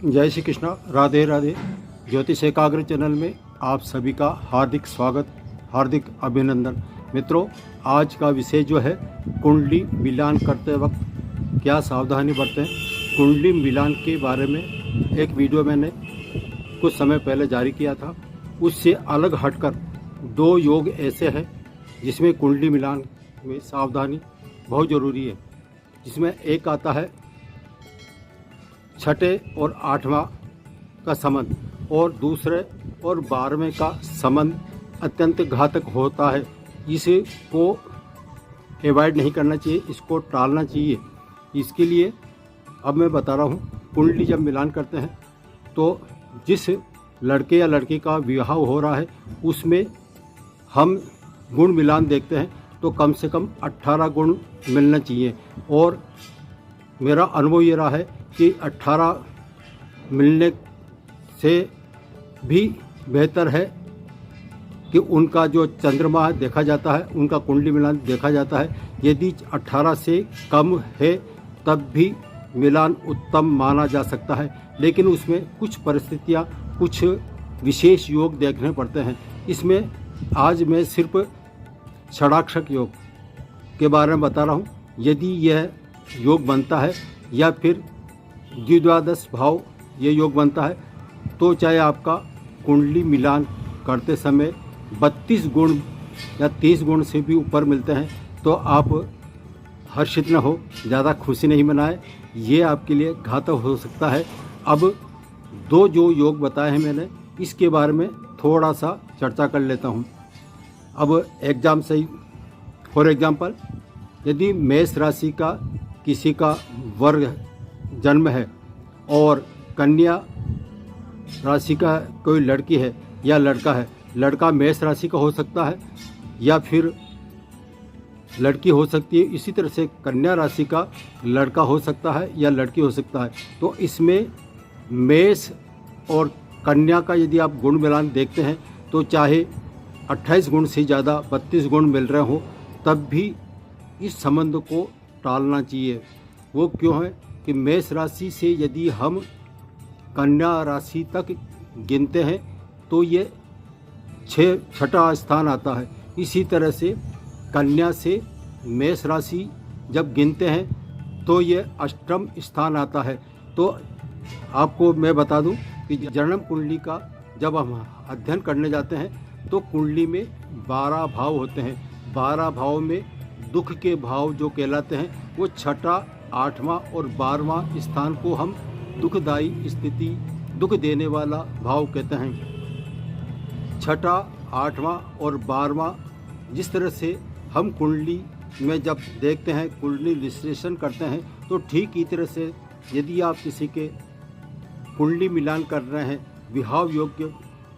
जय श्री कृष्णा, राधे राधे। ज्योतिष एकाग्र चैनल में आप सभी का हार्दिक स्वागत, हार्दिक अभिनंदन। मित्रों, आज का विषय जो है कुंडली मिलान करते वक्त क्या सावधानी बरतें। कुंडली मिलान के बारे में एक वीडियो मैंने कुछ समय पहले जारी किया था। उससे अलग हटकर दो योग ऐसे हैं जिसमें कुंडली मिलान में सावधानी बहुत ज़रूरी है। जिसमें एक आता है छठे और आठवां का संबंध, और दूसरे और 12वें का संबंध अत्यंत घातक होता है। इसको अवॉइड नहीं करना चाहिए, इसको टालना चाहिए। इसके लिए अब मैं बता रहा हूँ, कुंडली जब मिलान करते हैं तो जिस लड़के या लड़की का विवाह हो रहा है उसमें हम गुण मिलान देखते हैं तो कम से कम 18 गुण मिलना चाहिए। और मेरा अनुभव ये रहा है कि 18 मिलने से भी बेहतर है कि उनका जो चंद्रमा देखा जाता है, उनका कुंडली मिलान देखा जाता है। यदि 18 से कम है तब भी मिलान उत्तम माना जा सकता है, लेकिन उसमें कुछ परिस्थितियाँ, कुछ विशेष योग देखने पड़ते हैं। इसमें आज मैं सिर्फ षडाक्षक योग के बारे में बता रहा हूँ। यदि यह योग बनता है या फिर द्विद्वादश भाव ये योग बनता है तो चाहे आपका कुंडली मिलान करते समय 32 गुण या 30 गुण से भी ऊपर मिलते हैं तो आप हर्षित न हो, ज़्यादा खुशी नहीं मनाएं, ये आपके लिए घातक हो सकता है। अब दो जो योग बताए हैं मैंने, इसके बारे में थोड़ा सा चर्चा कर लेता हूँ। अब एग्जाम से फॉर एग्जाम्पल, यदि मेष राशि का किसी का वर्ग जन्म है और कन्या राशि का कोई लड़की है या लड़का है, लड़का मेष राशि का हो सकता है या फिर लड़की हो सकती है। इसी तरह से कन्या राशि का लड़का हो सकता है या लड़की हो सकता है। तो इसमें मेष और कन्या का यदि आप गुण मिलान देखते हैं तो चाहे 28 गुण से ज़्यादा 32 गुण मिल रहे हो तब भी इस संबंध को टालना चाहिए। वो क्यों है कि मेष राशि से यदि हम कन्या राशि तक गिनते हैं तो ये छठा स्थान आता है। इसी तरह से कन्या से मेष राशि जब गिनते हैं तो ये अष्टम स्थान आता है। तो आपको मैं बता दूं कि जन्म कुंडली का जब हम अध्ययन करने जाते हैं तो कुंडली में 12 भाव होते हैं। 12 भाव में दुख के भाव जो कहलाते हैं वो छठा, 8वां और 12वां स्थान को हम दुखदायी स्थिति, दुख देने वाला भाव कहते हैं। छठा, 8वां और 12वां जिस तरह से हम कुंडली में जब देखते हैं, कुंडली विश्लेषण करते हैं तो ठीक ही तरह से यदि आप किसी के कुंडली मिलान कर रहे हैं, विवाह योग्य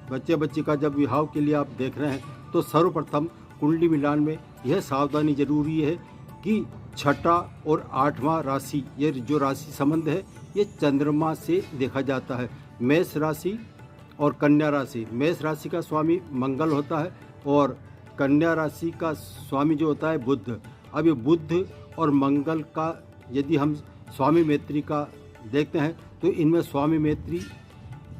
बच्चे का जब विवाह के लिए आप देख रहे हैं तो सर्वप्रथम कुंडली मिलान में यह सावधानी जरूरी है कि छठा और 8वां राशि, ये जो राशि संबंध है ये चंद्रमा से देखा जाता है। मेष राशि और कन्या राशि, मेष राशि का स्वामी मंगल होता है और कन्या राशि का स्वामी जो होता है बुध। अब ये बुध और मंगल का यदि हम स्वामी मैत्री का देखते हैं तो इनमें स्वामी मैत्री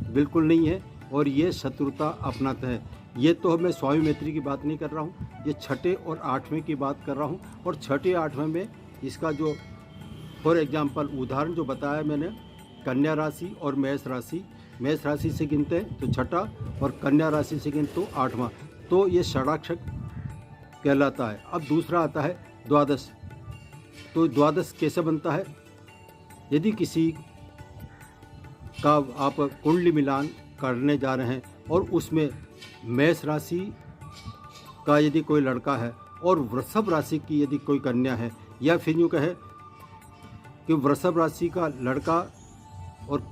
बिल्कुल नहीं है और ये शत्रुता अपनाते हैं। ये तो मैं स्वामी मैत्री की बात नहीं कर रहा हूँ, ये छठे और 8वें की बात कर रहा हूँ। और छठे 8वें में इसका जो फॉर एग्जांपल उदाहरण जो बताया मैंने, कन्या राशि और मेष राशि, मेष राशि से गिनते हैं तो छठा और कन्या राशि से गिनते तो 8वां, तो ये षडाक्षक कहलाता है। अब दूसरा आता है द्वादश। तो द्वादश कैसे बनता है? यदि किसी का आप कुंडली मिलान करने जा रहे हैं और उसमें मेष राशि का यदि कोई लड़का है और वृषभ राशि की यदि कोई कन्या है, या फिर यूँ कहे कि वृषभ राशि का लड़का और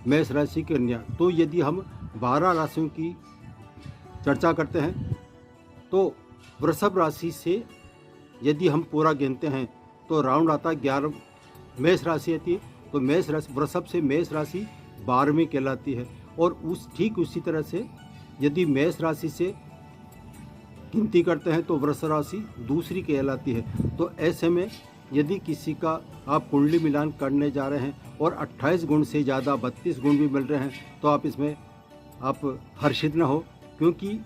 मेष राशि की कन्या, तो यदि हम 12 राशियों की चर्चा करते हैं तो वृषभ राशि से यदि हम पूरा गिनते हैं तो राउंड आता है 11। मेष राशि आती है तो मेष राशि, वृषभ से मेष राशि 12वीं कहलाती है। और ठीक उसी तरह से यदि मेष राशि से गिनती करते हैं तो वृष राशि दूसरी कहलाती है। तो ऐसे में यदि किसी का आप कुंडली मिलान करने जा रहे हैं और 28 गुण से ज़्यादा 32 गुण भी मिल रहे हैं तो आप इसमें आप हर्षित न हो, क्योंकि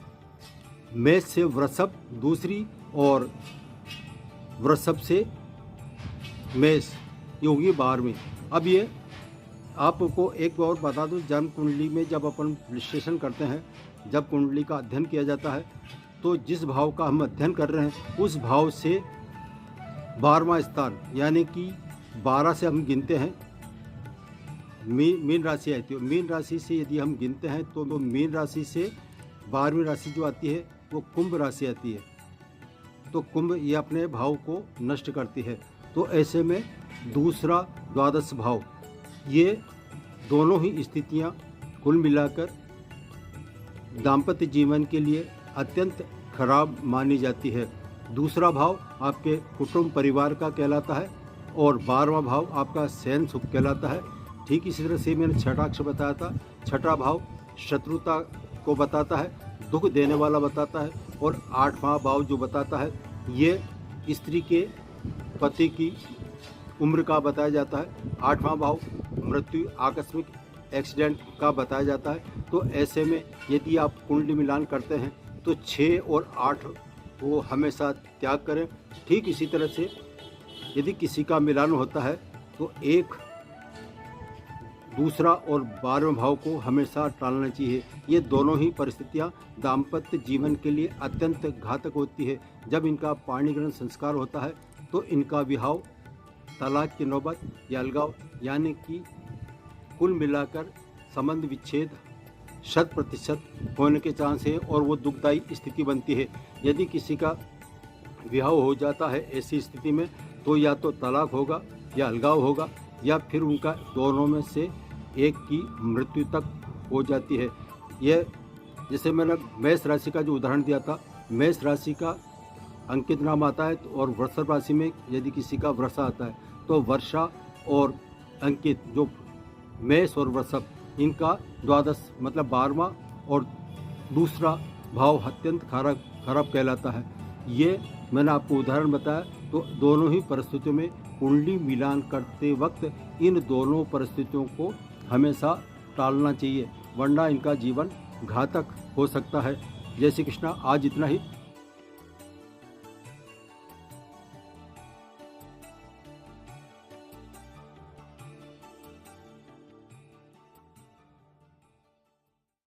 मेष से वृषभ दूसरी और वृषभ से मेष ये होगी 12वीं। अब ये आपको एक और बता दूं, जन्म कुंडली में जब अपन विश्लेषण करते हैं, जब कुंडली का अध्ययन किया जाता है तो जिस भाव का हम अध्ययन कर रहे हैं उस भाव से 12वां स्थान यानी कि 12 से हम गिनते हैं, मीन राशि आती है। मीन राशि से यदि हम गिनते हैं तो मीन राशि से 12वीं राशि जो आती है वो कुंभ राशि आती है। तो कुंभ ये अपने भाव को नष्ट करती है। तो ऐसे में दूसरा द्वादश भाव, ये दोनों ही स्थितियां कुल मिलाकर दाम्पत्य जीवन के लिए अत्यंत खराब मानी जाती है। दूसरा भाव आपके कुटुंब परिवार का कहलाता है और 12वां भाव आपका शयन सुख कहलाता है। ठीक इसी तरह से मैंने छठा अक्षर बताया था, छठा भाव शत्रुता को बताता है, दुख देने वाला बताता है। और 8वां भाव जो बताता है ये स्त्री के पति की उम्र का बताया जाता है। 8वां भाव मृत्यु आकस्मिक एक्सीडेंट का बताया जाता है। तो ऐसे में यदि आप कुंडली मिलान करते हैं तो 6 और 8 को हमेशा त्याग करें। ठीक इसी तरह से यदि किसी का मिलान होता है तो एक दूसरा और 12वें भाव को हमेशा टालना चाहिए। ये दोनों ही परिस्थितियां दाम्पत्य जीवन के लिए अत्यंत घातक होती है। जब इनका पाणिग्रहण संस्कार होता है तो इनका विवाह तलाक की नौबत या अलगाव यानी कि कुल मिलाकर संबंध विच्छेद 100% होने के चांस है और वो दुखदायी स्थिति बनती है। यदि किसी का विवाह हो जाता है ऐसी स्थिति में तो या तो तलाक होगा या अलगाव होगा या फिर उनका दोनों में से एक की मृत्यु तक हो जाती है। यह जैसे मैंने मेष राशि का जो उदाहरण दिया था, मेष राशि का अंकित नाम आता है और वृषभ राशि में यदि किसी का वर्षा आता है तो वर्षा और अंकित जो मेष और वृषभ इनका द्वादश मतलब 12वां और दूसरा भाव अत्यंत खराब कहलाता है। ये मैंने आपको उदाहरण बताया। तो दोनों ही परिस्थितियों में कुंडली मिलान करते वक्त इन दोनों परिस्थितियों को हमेशा टालना चाहिए, वरना इनका जीवन घातक हो सकता है। जय श्री कृष्णा। आज इतना ही।